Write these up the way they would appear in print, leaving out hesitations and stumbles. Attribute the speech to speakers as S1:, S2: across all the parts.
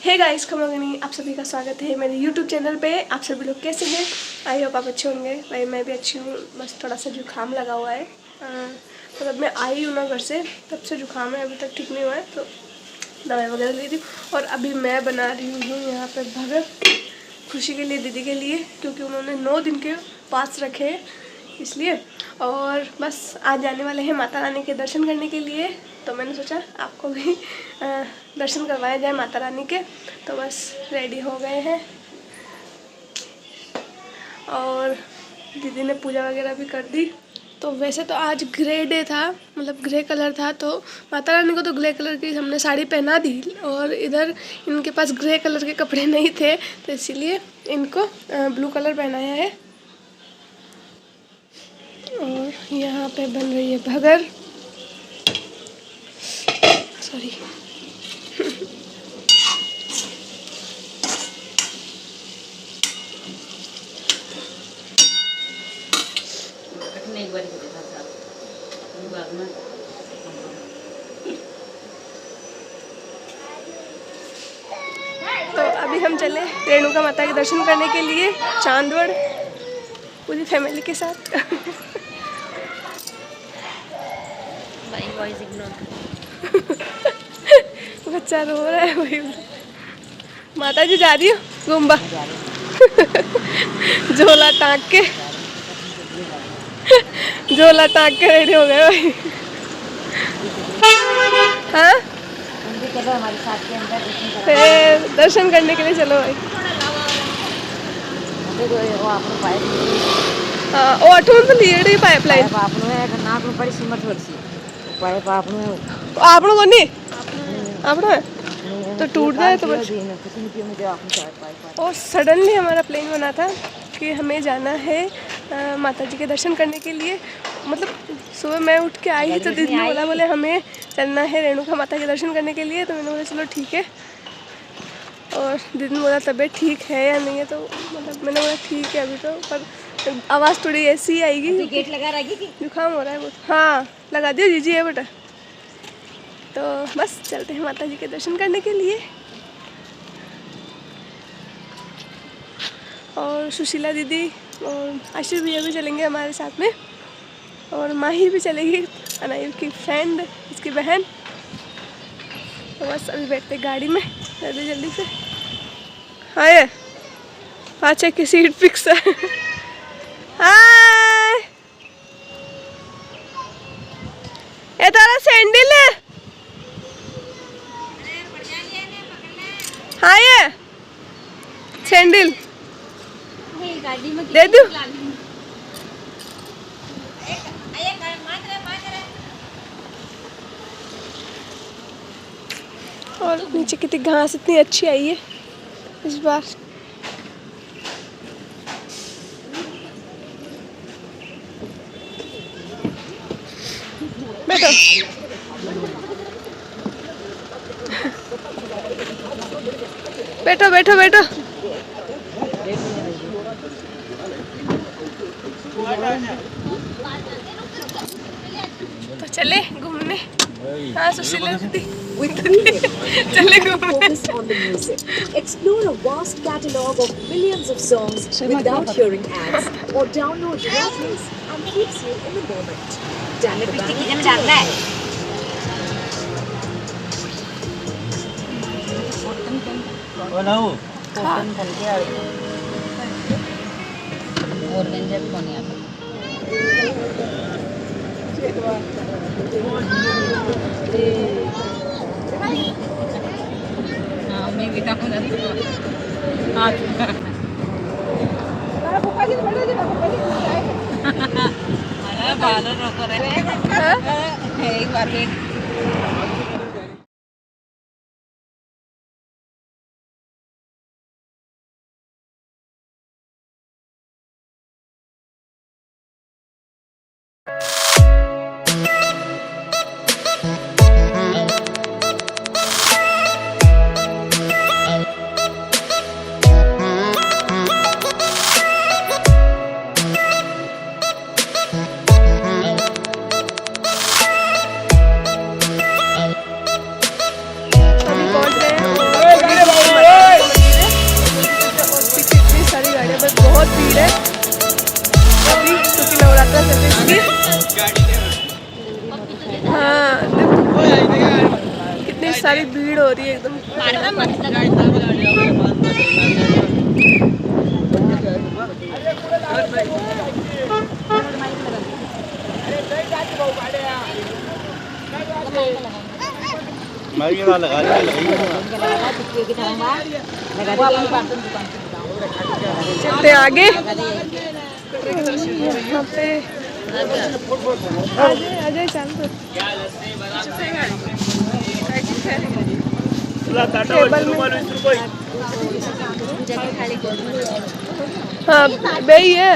S1: Hey guys, खमगनी आप सभी का स्वागत है मेरे यूट्यूब चैनल पे। आप सभी लोग कैसे हैं? आई होप आप अच्छे होंगे। भाई मैं भी अच्छी हूँ, बस थोड़ा सा जुकाम लगा हुआ है। मतलब मैं आई हूँ ना घर से, तब से जुकाम है, अभी तक ठीक नहीं हुआ है, तो दवाई वगैरह ली थी। और अभी मैं बना रही हूँ यहाँ पर भगर, खुशी के लिए, दीदी के लिए, क्योंकि उन्होंने 9 दिन के पास रखे हैं इसलिए। और बस आज जाने वाले हैं माता रानी के दर्शन करने के लिए, तो मैंने सोचा आपको भी दर्शन करवाया जाए माता रानी के। तो बस रेडी हो गए हैं और दीदी ने पूजा वगैरह भी कर दी। तो वैसे तो आज ग्रे डे था, मतलब ग्रे कलर था, तो माता रानी को तो ग्रे कलर की हमने साड़ी पहना दी। और इधर इनके पास ग्रे कलर के कपड़े नहीं थे, तो इसीलिए इनको ब्लू कलर पहनाया है। और यहाँ पे बन रही है भगर, सॉरी तो अभी हम चले रेणुका माता के दर्शन करने के लिए चांदवड़, पूरी फैमिली के साथ। बच्चा रो रहा है, वही माता जी जा रही हो गुम्बा झोला टांग के, झोला टांग के रेडी हो गए भाई। हाँ,
S2: हमारे साथ के अंदर
S1: दर्शन करने के लिए चलो भाई। हाँ, वो अठून तो लिए पाइपलाइन
S2: नाक में बड़ी सिमर थोड़ी सी पाइप
S1: आपनो को नहीं आपनो है तो टूट जाए तो बस। और सडनली हमारा प्लान बना था कि हमें जाना है माता जी के दर्शन करने के लिए। मतलब सुबह मैं उठ के आई तो दीदी ने बोले हमें चलना है रेणुका माता के दर्शन करने के लिए, तो मैंने बोला चलो ठीक है। और दीदी ने बोला तबीयत ठीक है या नहीं है, तो मतलब मैंने बोला ठीक है अभी तो, पर आवाज़ थोड़ी ऐसी आएगी,
S2: गेट लगा रहेगी,
S1: जुकाम हो रहा है बहुत। हाँ लगा दियो जीजी है बेटा। तो बस चलते हैं माता जी के दर्शन करने के लिए। और सुशीला दीदी और आशीष भैया भी चलेंगे हमारे साथ में, और माही भी चलेगी, अनाइर की फ्रेंड, इसकी बहन। तो बस अभी बैठते गाड़ी में जल्दी जल्दी से। हाय पाचा की सीट फिक्स है। हाय ये तारा सैंडल है। हाँ ये सैंडल दे दो। और नीचे कितनी घास इतनी अच्छी आई है इस बार। बैठो बैठो बैठो बैठो। तो चले घूमने। हाँ सुशीला दीदी चले घूमने।
S3: Explore a vast catalog of millions of songs without hearing ads, or download your place and keeps you in the moment.
S2: एक बार
S1: हो रही है एकदम। चलते आगे यहाँ पे। अजय चल हाँ भाई है।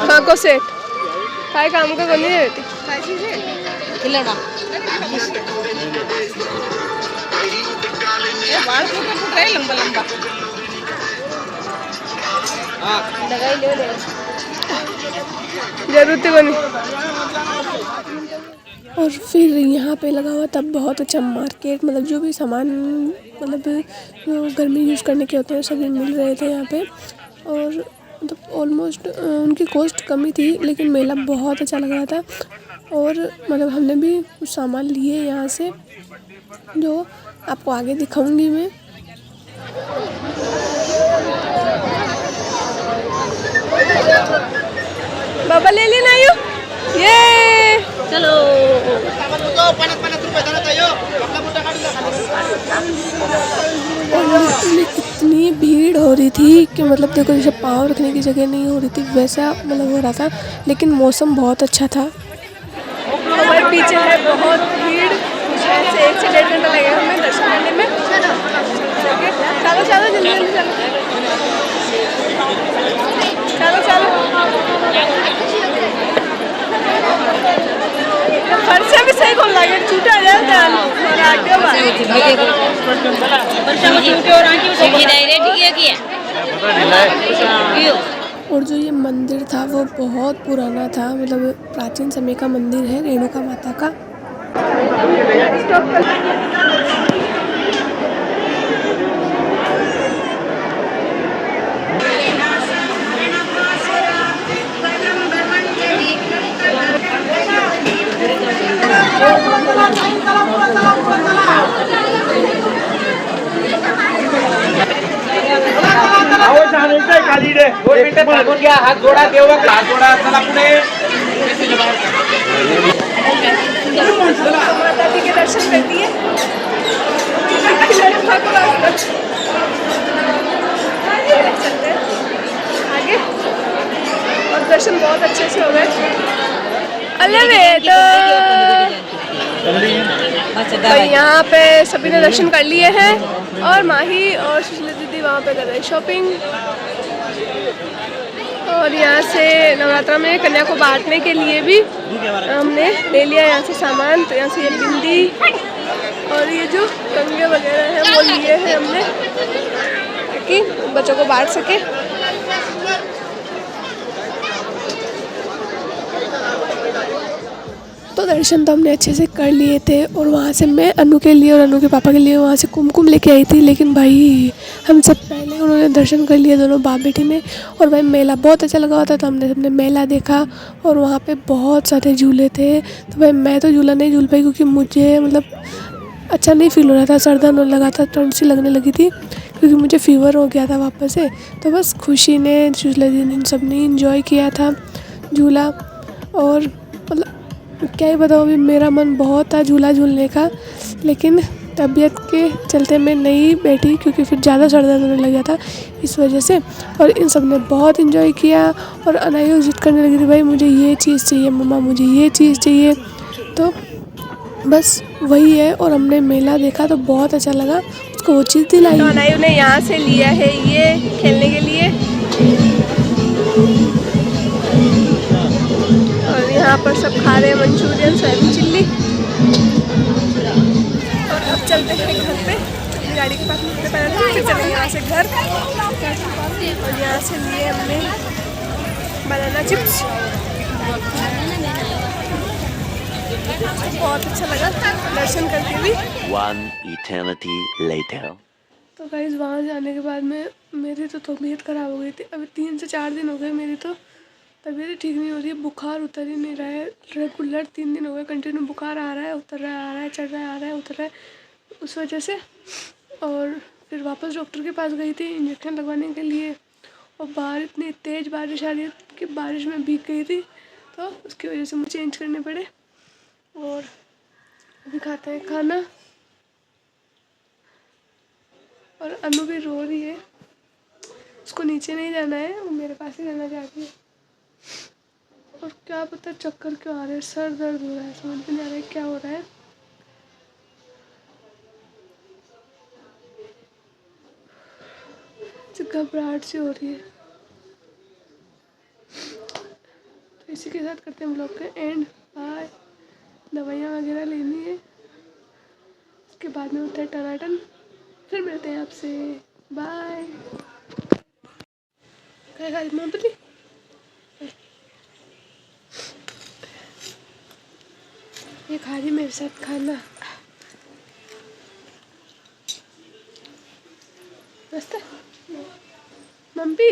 S1: हाँ को सेट काय काम का कोणी रहती काय चीज है खिलौना ये बाल को फुट रहा है लंबा लंबा लगाई ले जरूरत बनी। और फिर यहाँ पे लगा हुआ तब बहुत अच्छा मार्केट, मतलब जो भी सामान मतलब जो घर में यूज़ करने के होते हैं सभी मिल रहे थे यहाँ पे। और मतलब ऑलमोस्ट उनकी कॉस्ट कम ही थी, लेकिन मेला बहुत अच्छा लग रहा था। और मतलब हमने भी कुछ सामान लिए यहाँ से जो आपको आगे दिखाऊंगी मैं। बाबा ले लेना यू ये चलो। इतनी भीड़ हो रही थी कि मतलब देखो जैसे पाँव रखने की जगह नहीं हो रही थी वैसा मतलब हो रहा था, लेकिन मौसम बहुत अच्छा था। हमारे पीछे है बहुत भीड़, शायद से 1 से 1.5 घंटा लगेगा हमें दर्शन करने में। चलो चलो जल्दी जल्दी चलो चलो फर्श से भी सही कौन लगे छूटा आ जाए ध्यान और आगे और जो ये मंदिर था वो बहुत पुराना था, मतलब प्राचीन समय का मंदिर है रेणुका माता का।
S4: हात जोडा देवा हात जोडा चला पुढे।
S1: माता जी के दर्शन कर दिए आगे और दर्शन बहुत अच्छे से हो गए। तो यहाँ पे सभी ने दर्शन कर लिए हैं और माही और सुशीला दीदी वहाँ पे कर रहे हैं शॉपिंग। और यहाँ से नवरात्रा में कन्या को बांटने के लिए भी हमने ले लिया यहाँ से सामान। तो यहाँ से ये बिंदी और ये जो कंगे वगैरह हैं वो लिए हैं हमने ताकि बच्चों को बांट सके। तो दर्शन तो हमने अच्छे से कर लिए थे और वहाँ से मैं अनु के लिए और अनु के पापा के लिए वहाँ से कुमकुम लेके आई थी, लेकिन भाई हम सब पहले उन्होंने दर्शन कर लिए दोनों बाप बेटी ने। और भाई मेला बहुत अच्छा लगा हुआ था तो हमने सबने मेला देखा और वहाँ पे बहुत सारे झूले थे। तो भाई मैं तो झूला नहीं झूल पाई क्योंकि मुझे मतलब अच्छा नहीं फील हो रहा था, सर दर्द होने लगा था, ठंड सी लगने लगी थी क्योंकि मुझे फीवर हो गया था वापस से। तो बस खुशी ने सुशीला दीदी सब ने इंजॉय किया था झूला। और मतलब क्या ही बताऊँ, अभी मेरा मन बहुत था झूला झूलने का, लेकिन तबीयत के चलते मैं नहीं बैठी क्योंकि फिर ज़्यादा सर दर्द होने लग गया था इस वजह से। और इन सब ने बहुत इन्जॉय किया और अनाया जिद करने लगी थी भाई मुझे ये चीज़ चाहिए मम्मा, मुझे ये चीज़ चाहिए। तो बस वही है। और हमने मेला देखा तो बहुत अच्छा लगा, उसको वो चीज़ दिलाई। तो अनाया ने यहाँ से लिया है ये खेलने के लिए और यहाँ पर सब खा रहे हैं मंचूरियन सोयाबीन चिल्ली। और अब चलते हैं घर पे, गाड़ी के पास मिलते पहले फिर चलेंगे यहाँ से घर। और यहाँ से लिए हमने बनाना चिप्स बहुत अच्छा लगा दर्शन करके भी।
S5: One eternity later.
S1: तो गाइस वहाँ जाने के बाद में मेरी तो तबीयत ख़राब हो गई थी। अभी 3 से 4 दिन हो गए मेरी तो तबीयत ठीक नहीं हो रही है। बुखार उतर ही नहीं रहा है। रेगुलर 3 दिन हो गए कंटिन्यू बुखार आ रहा है, उतर रहा है, आ रहा है, चढ़ रहा है, आ रहा है, उतर रहा है, उस वजह से। और फिर वापस डॉक्टर के पास गई थी इंजेक्शन लगवाने के लिए। और बाहर इतनी तेज़ बारिश आ रही है कि बारिश में भीग गई थी, तो उसकी वजह से मुझे चेंज करने पड़े। और अभी खाते हैं खाना। और अनु भी रो रही है, उसको नीचे नहीं जाना है, वो मेरे पास ही रहना चाहती है। और क्या पता चक्कर क्यों आ रहे हैं, सर दर्द हो रहा है, समझ में नहीं आ रहा है क्या हो रहा है। घबराहट सी हो रही है। तो इसी के साथ करते हैं ब्लॉग के एंड। बाय। दवाइयाँ वगैरह लेनी है, उसके बाद में होता है टनाटन। फिर मिलते हैं आपसे। बाय। क्या खा रही मूंगफली? ये खा रही मेरे साथ खाना। मस्त है मम्मी।